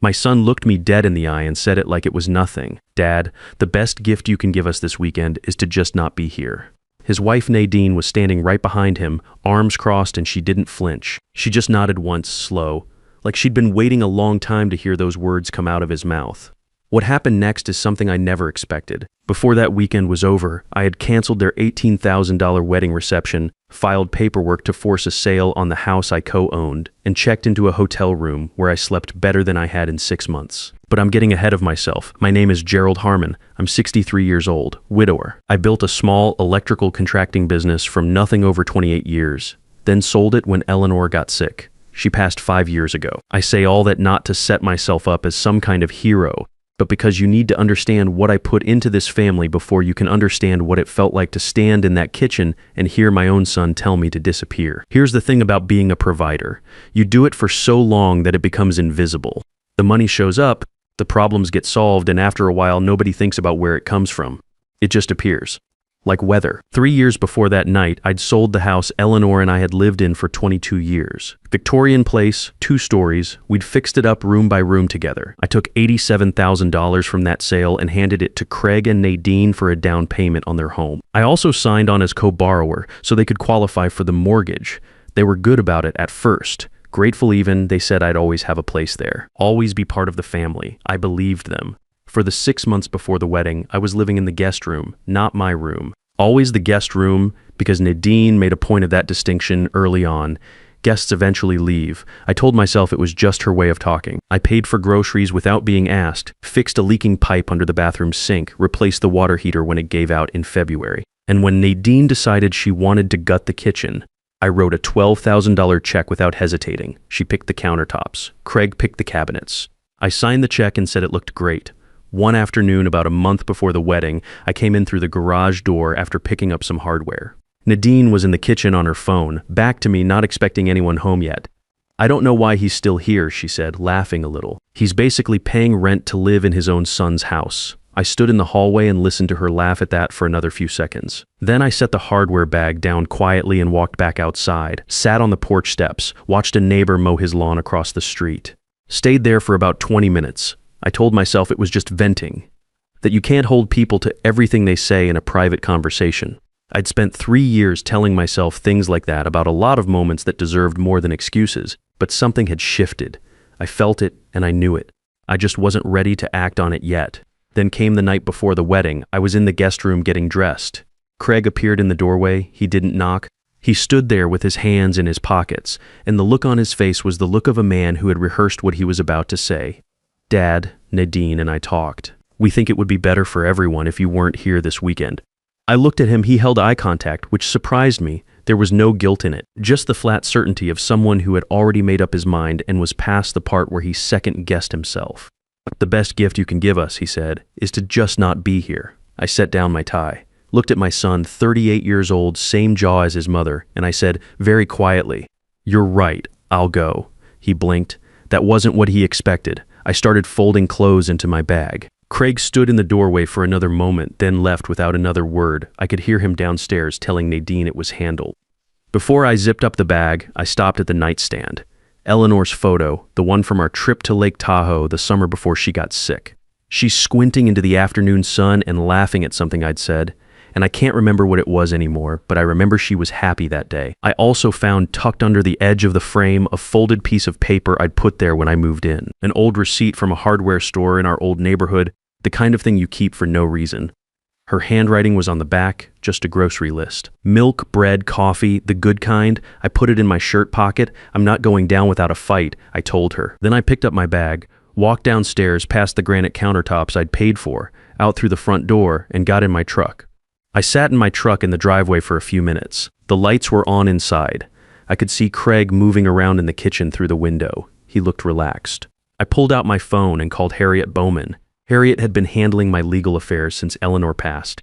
My son looked me dead in the eye and said it like it was nothing. "Dad, the best gift you can give us this weekend is to just not be here." His wife Nadine was standing right behind him, arms crossed, and she didn't flinch. She just nodded once, slow, like she'd been waiting a long time to hear those words come out of his mouth. What happened next is something I never expected. Before that weekend was over, I had canceled their $18,000 wedding reception, filed paperwork to force a sale on the house I co-owned, and checked into a hotel room where I slept better than I had in 6 months. But I'm getting ahead of myself. My name is Gerald Harmon. I'm 63 years old, widower. I built a small electrical contracting business from nothing over 28 years, then sold it when Eleanor got sick. She passed 5 years ago. I say all that not to set myself up as some kind of hero, but because you need to understand what I put into this family before you can understand what it felt like to stand in that kitchen and hear my own son tell me to disappear. Here's the thing about being a provider. You do it for so long that it becomes invisible. The money shows up, the problems get solved, and after a while nobody thinks about where it comes from. It just appears. Like weather. 3 years before that night, I'd sold the house Eleanor and I had lived in for 22 years. Victorian place, 2 stories, we'd fixed it up room by room together. I took $87,000 from that sale and handed it to Craig and Nadine for a down payment on their home. I also signed on as co-borrower so they could qualify for the mortgage. They were good about it at first. Grateful even, they said I'd always have a place there. Always be part of the family. I believed them. For the 6 months before the wedding, I was living in the guest room, not my room. Always the guest room, because Nadine made a point of that distinction early on. Guests eventually leave. I told myself it was just her way of talking. I paid for groceries without being asked, fixed a leaking pipe under the bathroom sink, replaced the water heater when it gave out in February. And when Nadine decided she wanted to gut the kitchen, I wrote a $12,000 check without hesitating. She picked the countertops. Craig picked the cabinets. I signed the check and said it looked great. One afternoon, about a month before the wedding, I came in through the garage door after picking up some hardware. Nadine was in the kitchen on her phone, back to me, not expecting anyone home yet. "I don't know why he's still here," she said, laughing a little. "He's basically paying rent to live in his own son's house." I stood in the hallway and listened to her laugh at that for another few seconds. Then I set the hardware bag down quietly and walked back outside, sat on the porch steps, watched a neighbor mow his lawn across the street. Stayed there for about 20 minutes. I told myself it was just venting, that you can't hold people to everything they say in a private conversation. I'd spent 3 years telling myself things like that about a lot of moments that deserved more than excuses, but something had shifted. I felt it and I knew it. I just wasn't ready to act on it yet. Then came the night before the wedding. I was in the guest room getting dressed. Craig appeared in the doorway. He didn't knock. He stood there with his hands in his pockets, and the look on his face was the look of a man who had rehearsed what he was about to say. "Dad, Nadine, and I talked. We think it would be better for everyone if you weren't here this weekend." I looked at him. He held eye contact, which surprised me. There was no guilt in it, just the flat certainty of someone who had already made up his mind and was past the part where he second-guessed himself. "The best gift you can give us," he said, "is to just not be here." I set down my tie, looked at my son, 38 years old, same jaw as his mother, and I said, very quietly, "You're right, I'll go." He blinked. That wasn't what he expected. I started folding clothes into my bag. Craig stood in the doorway for another moment, then left without another word. I could hear him downstairs telling Nadine it was handled. Before I zipped up the bag, I stopped at the nightstand. Eleanor's photo, the one from our trip to Lake Tahoe the summer before she got sick. She's squinting into the afternoon sun and laughing at something I'd said, and I can't remember what it was anymore, but I remember she was happy that day. I also found tucked under the edge of the frame a folded piece of paper I'd put there when I moved in. An old receipt from a hardware store in our old neighborhood, the kind of thing you keep for no reason. Her handwriting was on the back, just a grocery list. Milk, bread, coffee, the good kind. I put it in my shirt pocket. "I'm not going down without a fight," I told her. Then I picked up my bag, walked downstairs past the granite countertops I'd paid for, out through the front door, and got in my truck. I sat in my truck in the driveway for a few minutes. The lights were on inside. I could see Craig moving around in the kitchen through the window. He looked relaxed. I pulled out my phone and called Harriet Bowman. Harriet had been handling my legal affairs since Eleanor passed.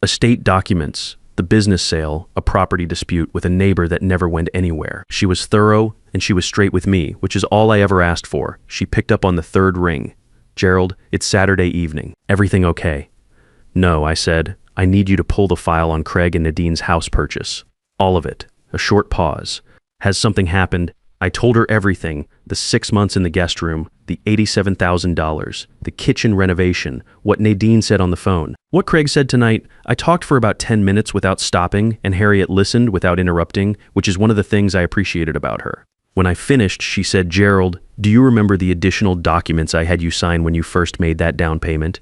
Estate documents, the business sale, a property dispute with a neighbor that never went anywhere. She was thorough, and she was straight with me, which is all I ever asked for. She picked up on the third ring. "Gerald, it's Saturday evening. Everything okay?" "No," I said. "I need you to pull the file on Craig and Nadine's house purchase. All of it." A short pause. "Has something happened?" I told her everything, the 6 months in the guest room, the $87,000, the kitchen renovation, what Nadine said on the phone. What Craig said tonight, I talked for about 10 minutes without stopping, and Harriet listened without interrupting, which is one of the things I appreciated about her. When I finished, she said, "Gerald, do you remember the additional documents I had you sign when you first made that down payment?"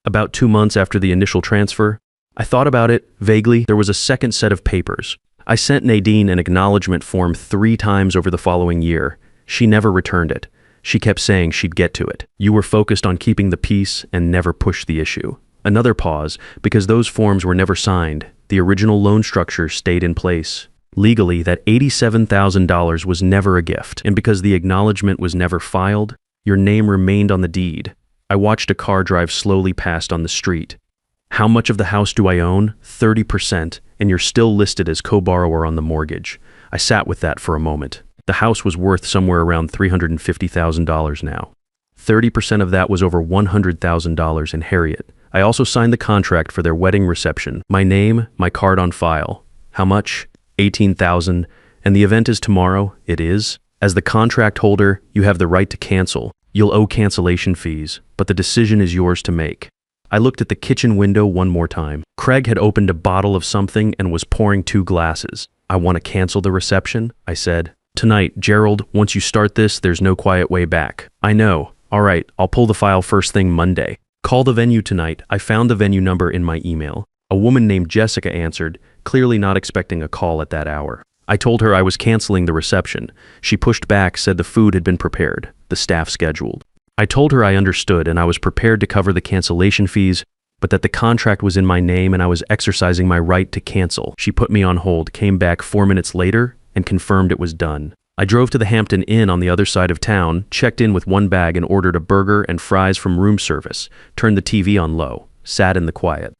About 2 months after the initial transfer, I thought about it, vaguely. There was a second set of papers. I sent Nadine an acknowledgement form 3 times over the following year. She never returned it. She kept saying she'd get to it. You were focused on keeping the peace and never pushed the issue. Another pause, because those forms were never signed. The original loan structure stayed in place. Legally, that $87,000 was never a gift, and because the acknowledgement was never filed, your name remained on the deed. I watched a car drive slowly past on the street. How much of the house do I own? 30%, and you're still listed as co-borrower on the mortgage. I sat with that for a moment. The house was worth somewhere around $350,000 now. 30% of that was over $100,000 in Harriet. I also signed the contract for their wedding reception. My name, my card on file. How much? $18,000. And the event is tomorrow? It is. As the contract holder, you have the right to cancel. You'll owe cancellation fees, but the decision is yours to make. I looked at the kitchen window one more time. Craig had opened a bottle of something and was pouring 2 glasses. I want to cancel the reception, I said. Tonight, Gerald, once you start this, there's no quiet way back. I know. All right, I'll pull the file first thing Monday. Call the venue tonight. I found the venue number in my email. A woman named Jessica answered, clearly not expecting a call at that hour. I told her I was canceling the reception. She pushed back, said the food had been prepared, the staff scheduled. I told her I understood and I was prepared to cover the cancellation fees, but that the contract was in my name and I was exercising my right to cancel. She put me on hold, came back 4 minutes later, and confirmed it was done. I drove to the Hampton Inn on the other side of town, checked in with 1 bag and ordered a burger and fries from room service, turned the TV on low, sat in the quiet.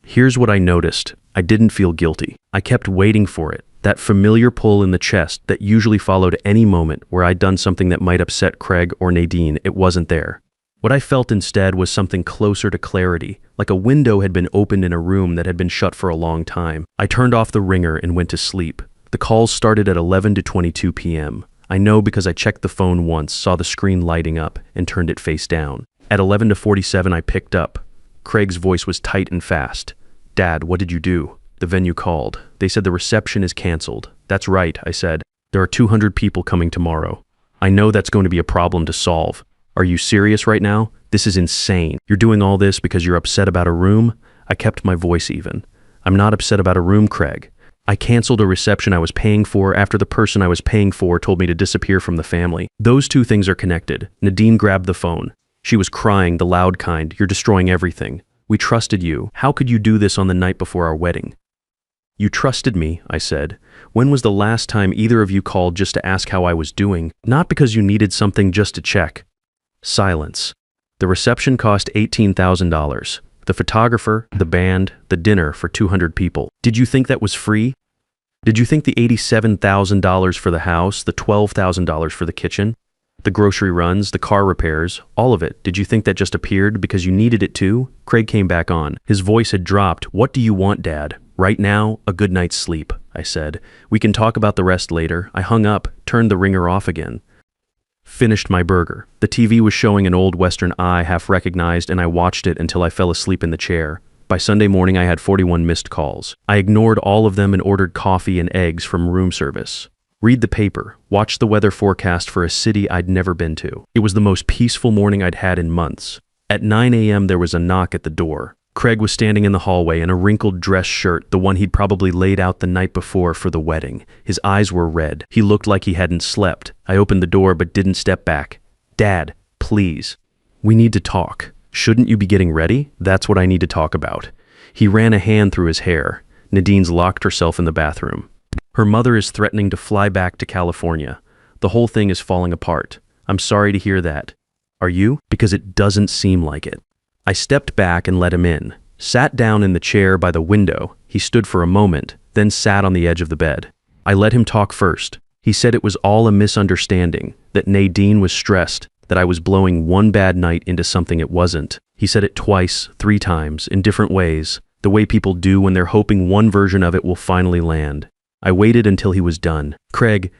Here's what I noticed. I didn't feel guilty. I kept waiting for it. That familiar pull in the chest that usually followed any moment where I'd done something that might upset Craig or Nadine, it wasn't there. What I felt instead was something closer to clarity, like a window had been opened in a room that had been shut for a long time. I turned off the ringer and went to sleep. The calls started at 11 to 22 p.m. I know because I checked the phone once, saw the screen lighting up, and turned it face down. At 11 to 47, I picked up. Craig's voice was tight and fast. "Dad, what did you do?" The venue called. They said the reception is canceled. "That's right," I said. "There are 200 people coming tomorrow. I know that's going to be a problem to solve. Are you serious right now? This is insane. You're doing all this because you're upset about a room?" I kept my voice even. "I'm not upset about a room, Craig. I canceled a reception I was paying for after the person I was paying for told me to disappear from the family. Those 2 things are connected." Nadine grabbed the phone. She was crying, the loud kind. "You're destroying everything. We trusted you. How could you do this on the night before our wedding?" "You trusted me," I said. "When was the last time either of you called just to ask how I was doing? Not because you needed something, just to check." Silence. The reception cost $18,000. The photographer, the band, the dinner for 200 people. Did you think that was free? Did you think the $87,000 for the house, the $12,000 for the kitchen, the grocery runs, the car repairs, all of it, did you think that just appeared because you needed it too? Craig came back on. His voice had dropped. "What do you want, Dad?" "Right now, a good night's sleep," I said. "We can talk about the rest later." I hung up, turned the ringer off again. Finished my burger. The TV was showing an old Western I half recognized, and I watched it until I fell asleep in the chair. By Sunday morning, I had 41 missed calls. I ignored all of them and ordered coffee and eggs from room service. Read the paper. Watch the weather forecast for a city I'd never been to. It was the most peaceful morning I'd had in months. At 9 a.m., there was a knock at the door. Craig was standing in the hallway in a wrinkled dress shirt, the one he'd probably laid out the night before for the wedding. His eyes were red. He looked like he hadn't slept. I opened the door but didn't step back. "Dad, please. We need to talk." "Shouldn't you be getting ready?" "That's what I need to talk about." He ran a hand through his hair. Nadine's locked herself in the bathroom. Her mother is threatening to fly back to California. The whole thing is falling apart. I'm sorry to hear that. Are you? Because it doesn't seem like it. I stepped back and let him in. Sat down in the chair by the window. He stood for a moment, then sat on the edge of the bed. I let him talk first. He said it was all a misunderstanding, that Nadine was stressed, that I was blowing one bad night into something it wasn't. He said it twice, 3 times, in different ways, the way people do when they're hoping one version of it will finally land. I waited until he was done. "Craig,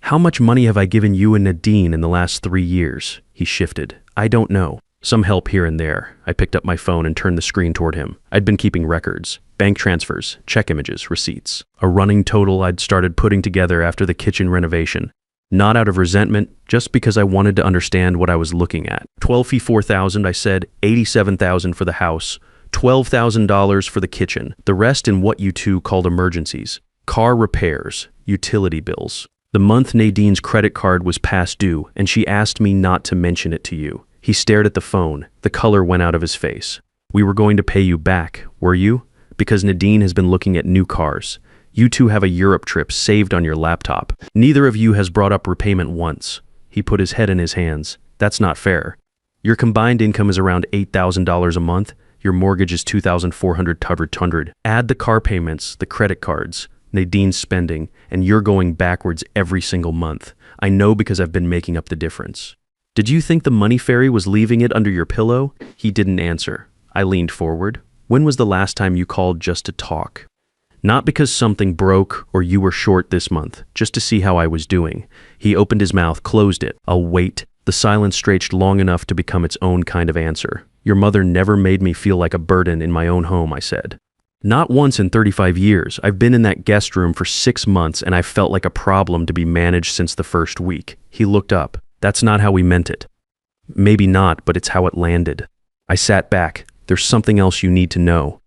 How much money have I given you and Nadine in the last 3 years? He shifted. I don't know. Some help here and there. I picked up my phone and turned the screen toward him. I'd been keeping records, bank transfers, check images, receipts. A running total I'd started putting together after the kitchen renovation. Not out of resentment, just because I wanted to understand what I was looking at. 12 fee 4,000, I said, 87,000 for the house, $12,000 for the kitchen, the rest in what you two called emergencies. Car repairs, utility bills. The month Nadine's credit card was past due, and she asked me not to mention it to you. He stared at the phone. The color went out of his face. We were going to pay you back, were you? Because Nadine has been looking at new cars. You two have a Europe trip saved on your laptop. Neither of you has brought up repayment once. He put his head in his hands. That's not fair. Your combined income is around $8,000 a month. Your mortgage is $2,400. Add the car payments, the credit cards, Nadine's spending, and you're going backwards every single month. I know because I've been making up the difference. Did you think the money fairy was leaving it under your pillow? He didn't answer. I leaned forward. When was the last time you called just to talk? Not because something broke or you were short this month, just to see how I was doing. He opened his mouth, closed it. I'll wait. The silence stretched long enough to become its own kind of answer. Your mother never made me feel like a burden in my own home, I said. Not once in 35 years. I've been in that guest room for 6 months and I felt like a problem to be managed since the first week. He looked up. That's not how we meant it. Maybe not, but it's how it landed. I sat back. There's something else you need to know.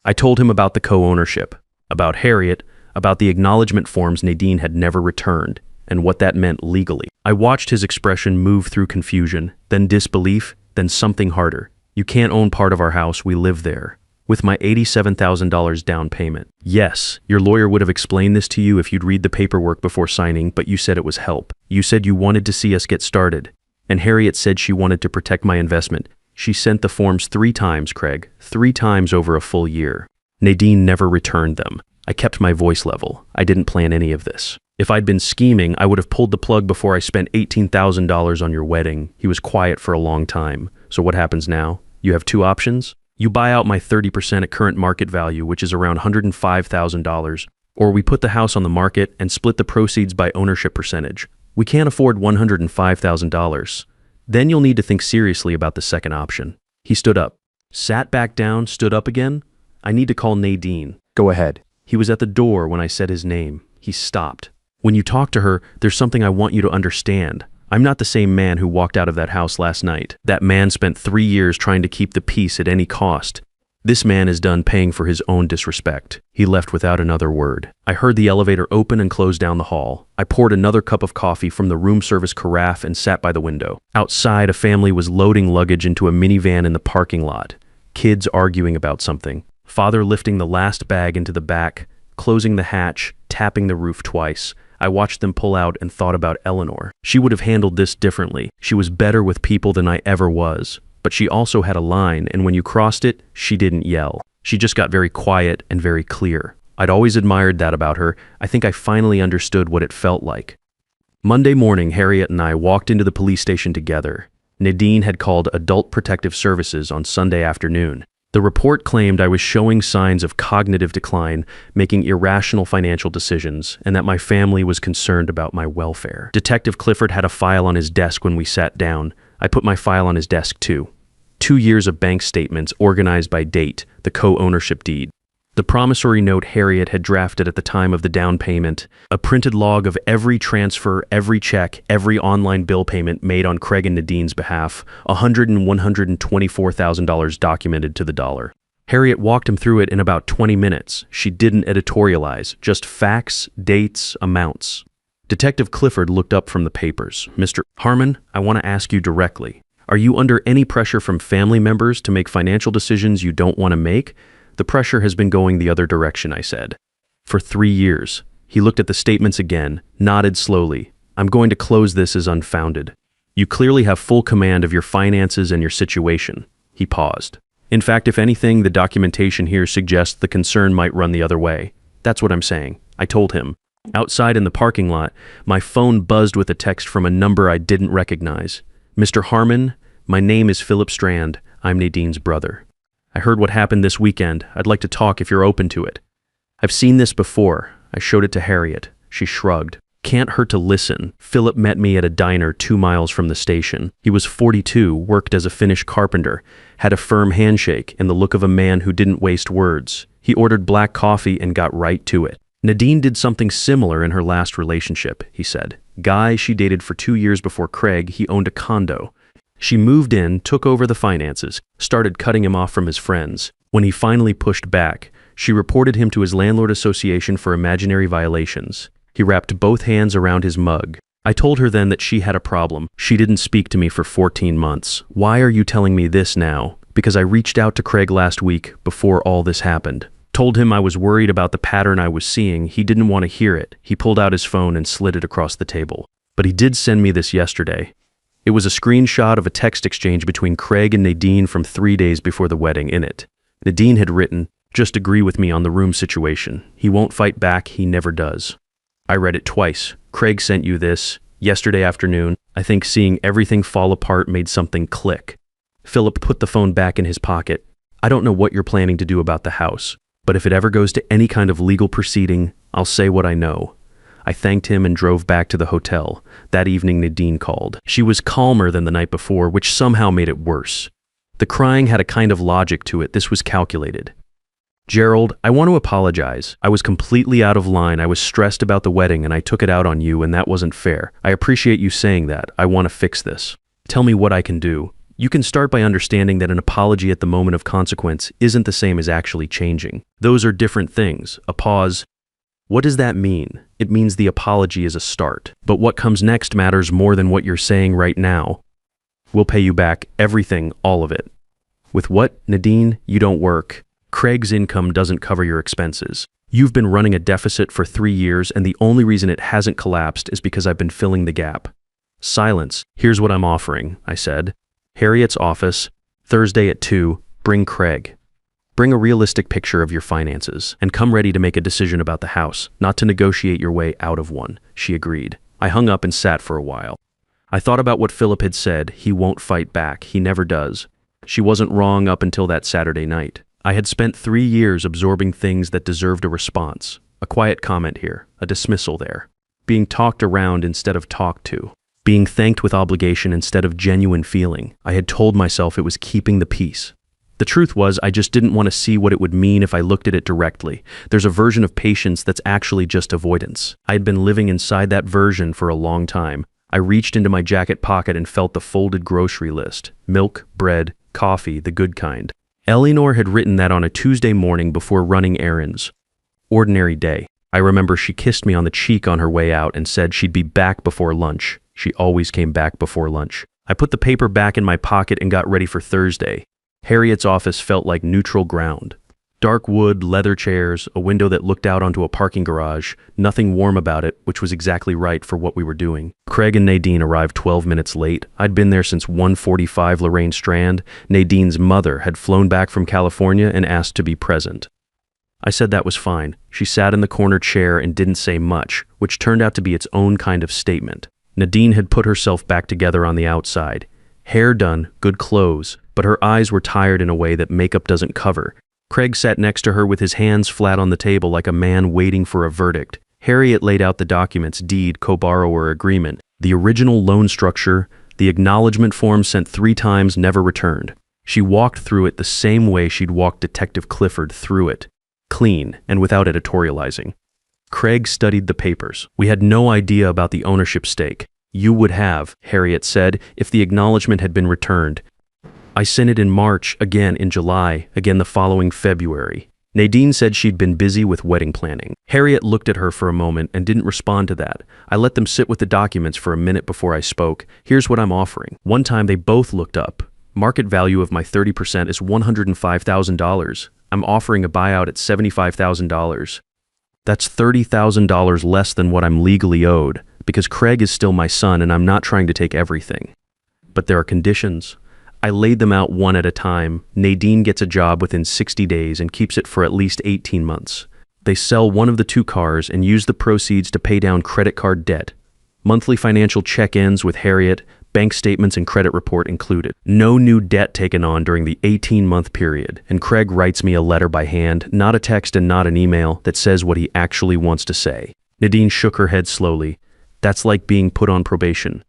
I told him about the co-ownership, about Harriet, about the acknowledgement forms Nadine had never returned, and what that meant legally. I watched his expression move through confusion, then disbelief, then something harder. You can't own part of our house, we live there. With my $87,000 down payment. Yes, your lawyer would have explained this to you if you'd read the paperwork before signing, but you said it was help. You said you wanted to see us get started. And Harriet said she wanted to protect my investment. She sent the forms 3 times, Craig. 3 times over a full year. Nadine never returned them. I kept my voice level. I didn't plan any of this. If I'd been scheming, I would have pulled the plug before I spent $18,000 on your wedding. He was quiet for a long time. So what happens now? You have 2 options. You buy out my 30% at current market value, which is around $105,000, or we put the house on the market and split the proceeds by ownership percentage. We can't afford $105,000. Then you'll need to think seriously about the second option. He stood up, sat back down, stood up again. I need to call Nadine. Go ahead. He was at the door when I said his name. He stopped. When you talk to her, there's something I want you to understand. I'm not the same man who walked out of that house last night. That man spent 3 years trying to keep the peace at any cost. This man is done paying for his own disrespect. He left without another word. I heard the elevator open and close down the hall. I poured another cup of coffee from the room service carafe and sat by the window. Outside, a family was loading luggage into a minivan in the parking lot. Kids arguing about something. Father lifting the last bag into the back, closing the hatch, tapping the roof twice. I watched them pull out and thought about Eleanor. She would have handled this differently. She was better with people than I ever was. But she also had a line, and when you crossed it, she didn't yell. She just got very quiet and very clear. I'd always admired that about her. I think I finally understood what it felt like. Monday morning, Harriet and I walked into the police station together. Nadine had called Adult Protective Services on Sunday afternoon. The report claimed I was showing signs of cognitive decline, making irrational financial decisions, and that my family was concerned about my welfare. Detective Clifford had a file on his desk when we sat down. I put my file on his desk too. 2 years of bank statements organized by date, the co-ownership deed. The promissory note Harriet had drafted at the time of the down payment, a printed log of every transfer, every check, every online bill payment made on Craig and Nadine's behalf, $100,000 and $124,000 documented to the dollar. Harriet walked him through it in about 20 minutes. She didn't editorialize, just facts, dates, amounts. Detective Clifford looked up from the papers. Mr. Harmon, I want to ask you directly. Are you under any pressure from family members to make financial decisions you don't want to make? The pressure has been going the other direction, I said. For 3 years. He looked at the statements again, nodded slowly. I'm going to close this as unfounded. You clearly have full command of your finances and your situation. He paused. In fact, if anything, the documentation here suggests the concern might run the other way. That's what I'm saying. I told him. Outside in the parking lot, my phone buzzed with a text from a number I didn't recognize. Mr. Harmon, my name is Philip Strand. I'm Nadine's brother. I heard what happened this weekend. I'd like to talk if you're open to it. I've seen this before. I showed it to Harriet. She shrugged. Can't hurt to listen. Philip met me at a diner 2 miles from the station. He was 42, worked as a Finnish carpenter, had a firm handshake and the look of a man who didn't waste words. He ordered black coffee and got right to it. Nadine did something similar in her last relationship, he said. Guy she dated for 2 years before Craig, he owned a condo. She moved in, took over the finances, started cutting him off from his friends. When he finally pushed back, she reported him to his landlord association for imaginary violations. He wrapped both hands around his mug. I told her then that she had a problem. She didn't speak to me for 14 months. Why are you telling me this now? Because I reached out to Craig last week before all this happened. Told him I was worried about the pattern I was seeing. He didn't want to hear it. He pulled out his phone and slid it across the table. But he did send me this yesterday. It was a screenshot of a text exchange between Craig and Nadine from 3 days before the wedding. In it, Nadine had written, "Just agree with me on the room situation. He won't fight back. He never does." I read it twice. Craig sent you this yesterday afternoon. I think seeing everything fall apart made something click. Philip put the phone back in his pocket. I don't know what you're planning to do about the house, but if it ever goes to any kind of legal proceeding, I'll say what I know. I thanked him and drove back to the hotel. That evening, Nadine called. She was calmer than the night before, which somehow made it worse. The crying had a kind of logic to it. This was calculated. Gerald, I want to apologize. I was completely out of line. I was stressed about the wedding and I took it out on you, and that wasn't fair. I appreciate you saying that. I want to fix this. Tell me what I can do. You can start by understanding that an apology at the moment of consequence isn't the same as actually changing. Those are different things. A pause. What does that mean? It means the apology is a start. But what comes next matters more than what you're saying right now. We'll pay you back everything, all of it. With what, Nadine? You don't work. Craig's income doesn't cover your expenses. You've been running a deficit for 3 years, and the only reason it hasn't collapsed is because I've been filling the gap. Silence. Here's what I'm offering, I said. Harriet's office, Thursday at 2, bring Craig. Bring a realistic picture of your finances, and come ready to make a decision about the house, not to negotiate your way out of one. She agreed. I hung up and sat for a while. I thought about what Philip had said. He won't fight back. He never does. She wasn't wrong up until that Saturday night. I had spent 3 years absorbing things that deserved a response. A quiet comment here, a dismissal there. Being talked around instead of talked to. Being thanked with obligation instead of genuine feeling. I had told myself it was keeping the peace. The truth was, I just didn't want to see what it would mean if I looked at it directly. There's a version of patience that's actually just avoidance. I had been living inside that version for a long time. I reached into my jacket pocket and felt the folded grocery list. Milk, bread, coffee, the good kind. Eleanor had written that on a Tuesday morning before running errands. Ordinary day. I remember she kissed me on the cheek on her way out and said she'd be back before lunch. She always came back before lunch. I put the paper back in my pocket and got ready for Thursday. Harriet's office felt like neutral ground. Dark wood, leather chairs, a window that looked out onto a parking garage, nothing warm about it, which was exactly right for what we were doing. Craig and Nadine arrived 12 minutes late. I'd been there since 1:45 Lorraine Strand. Nadine's mother had flown back from California and asked to be present. I said that was fine. She sat in the corner chair and didn't say much, which turned out to be its own kind of statement. Nadine had put herself back together on the outside. Hair done, good clothes, but her eyes were tired in a way that makeup doesn't cover. Craig sat next to her with his hands flat on the table like a man waiting for a verdict. Harriet laid out the documents, deed, co-borrower agreement, the original loan structure, the acknowledgement form sent 3 times, never returned. She walked through it the same way she'd walked Detective Clifford through it, clean and without editorializing. Craig studied the papers. We had no idea about the ownership stake. You would have, Harriet said, if the acknowledgement had been returned. I sent it in March, again in July, again the following February. Nadine said she'd been busy with wedding planning. Harriet looked at her for a moment and didn't respond to that. I let them sit with the documents for a minute before I spoke. Here's what I'm offering. One time they both looked up. Market value of my 30% is $105,000. I'm offering a buyout at $75,000. That's $30,000 less than what I'm legally owed, because Craig is still my son and I'm not trying to take everything. But there are conditions. I laid them out one at a time. Nadine gets a job within 60 days and keeps it for at least 18 months. They sell one of the 2 cars and use the proceeds to pay down credit card debt. Monthly financial check-ins with Harriet, bank statements and credit report included. No new debt taken on during the 18-month period, and Craig writes me a letter by hand, not a text and not an email, that says what he actually wants to say. Nadine shook her head slowly. That's like being put on probation.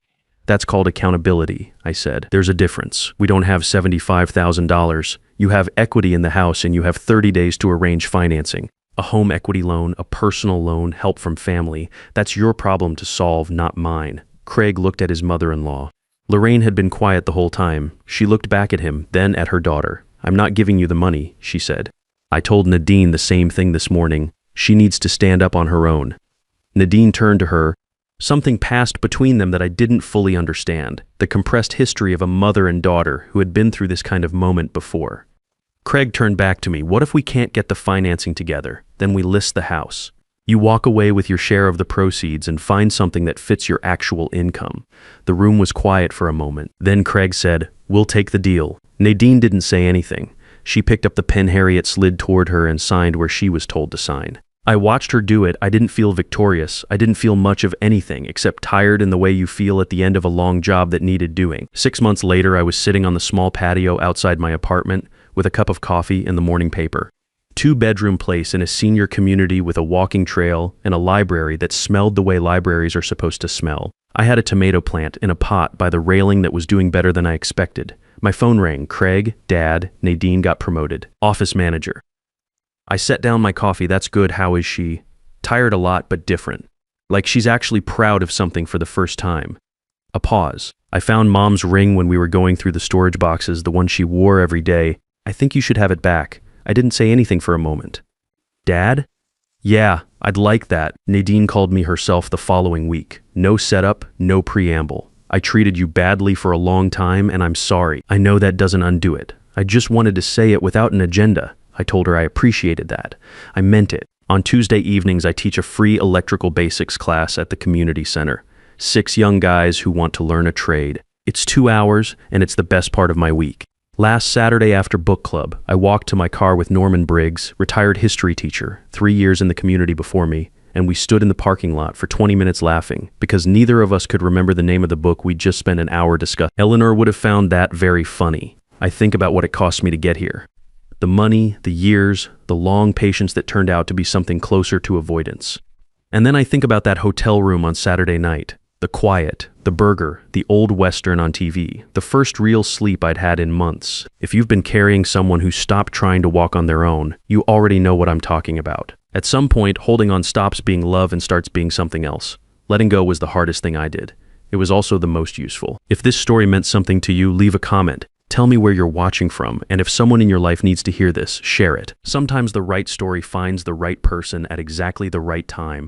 That's called accountability, I said. There's a difference. We don't have $75,000. You have equity in the house and you have 30 days to arrange financing. A home equity loan, a personal loan, help from family. That's your problem to solve, not mine. Craig looked at his mother-in-law. Lorraine had been quiet the whole time. She looked back at him, then at her daughter. I'm not giving you the money, she said. I told Nadine the same thing this morning. She needs to stand up on her own. Nadine turned to her. Something passed between them that I didn't fully understand. The compressed history of a mother and daughter who had been through this kind of moment before. Craig turned back to me. What if we can't get the financing together? Then we list the house. You walk away with your share of the proceeds and find something that fits your actual income. The room was quiet for a moment. Then Craig said, we'll take the deal. Nadine didn't say anything. She picked up the pen Harriet slid toward her and signed where she was told to sign. I watched her do it. I didn't feel victorious. I didn't feel much of anything except tired in the way you feel at the end of a long job that needed doing. 6 months later, I was sitting on the small patio outside my apartment with a cup of coffee and the morning paper. 2-bedroom place in a senior community with a walking trail and a library that smelled the way libraries are supposed to smell. I had a tomato plant in a pot by the railing that was doing better than I expected. My phone rang. Craig, Dad, Nadine got promoted. Office manager. I set down my coffee. That's good. How is she? Tired a lot, but different. Like she's actually proud of something for the first time. A pause. I found Mom's ring when we were going through the storage boxes, the one she wore every day. I think you should have it back. I didn't say anything for a moment. Dad? Yeah, I'd like that. Nadine called me herself the following week. No setup, no preamble. I treated you badly for a long time and I'm sorry. I know that doesn't undo it. I just wanted to say it without an agenda. I told her I appreciated that. I meant it. On Tuesday evenings, I teach a free electrical basics class at the community center. 6 young guys who want to learn a trade. It's 2 hours and it's the best part of my week. Last Saturday after book club, I walked to my car with Norman Briggs, retired history teacher, 3 years in the community before me, and we stood in the parking lot for 20 minutes laughing because neither of us could remember the name of the book we'd just spent an hour discussing. Eleanor would have found that very funny. I think about what it cost me to get here. The money, the years, the long patience that turned out to be something closer to avoidance. And then I think about that hotel room on Saturday night. The quiet, the burger, the old Western on TV, the first real sleep I'd had in months. If you've been carrying someone who stopped trying to walk on their own, you already know what I'm talking about. At some point, holding on stops being love and starts being something else. Letting go was the hardest thing I did. It was also the most useful. If this story meant something to you, leave a comment. Tell me where you're watching from, and if someone in your life needs to hear this, share it. Sometimes the right story finds the right person at exactly the right time,